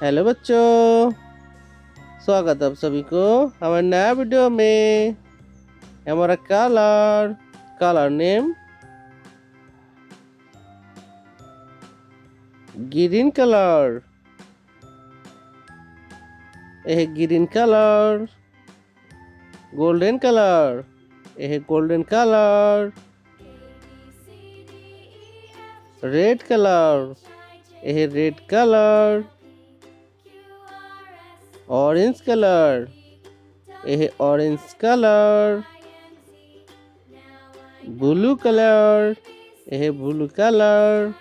Hello बच्चों, स्वागत है आप सभी को हमारे नया वीडियो में। हमारा कलर नेम ग्रीन कलर। यह ग्रीन कलर। Golden colour. यह गोल्डन कलर। Red colour. यह रेड कलर। Orange colour. यह ऑरेंज कलर। Blue colour. यह ब्लू कलर।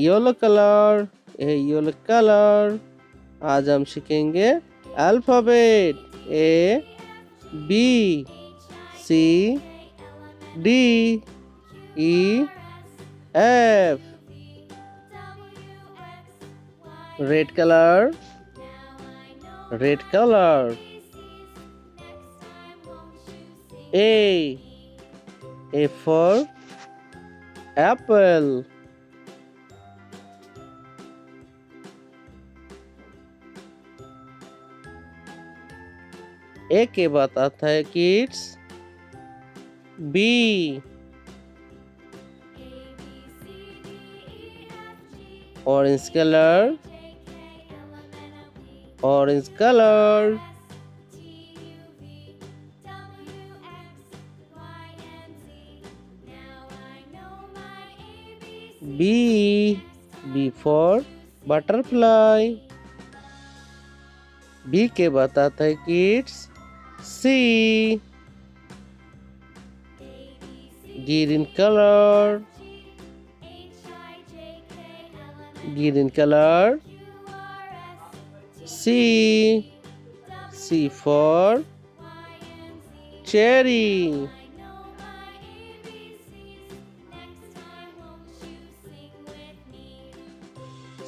Yellow colour. यह येलो कलर। आज हम सीखेंगे alphabet A B C D E F. Red colour. Red colour. A for apple. A के बाद आता है kids B। Orange colour. Orange colour. B for butterfly. B के बाद आता है kids C। Green colour. Green colour. C for cherry.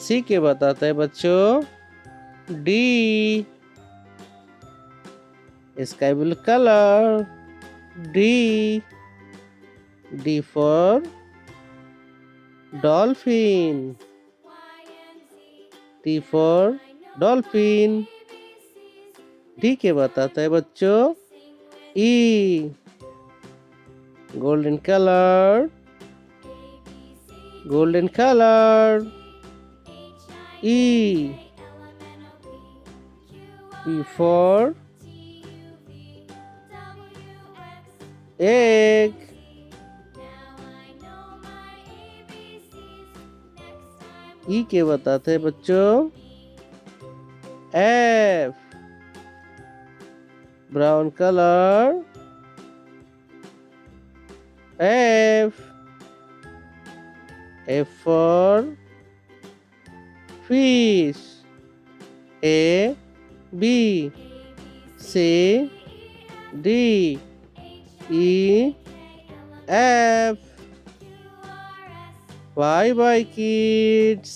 C के बाद आता है बच्चों D। Sky blue colour. D for dolphin. D for dolphin. D के बाद आता है बच्चों E। Golden colour. Golden colour. E for egg. E के बताते हैं बच्चों F। Brown colour. F for fish. A B C D E F. Bye bye kids.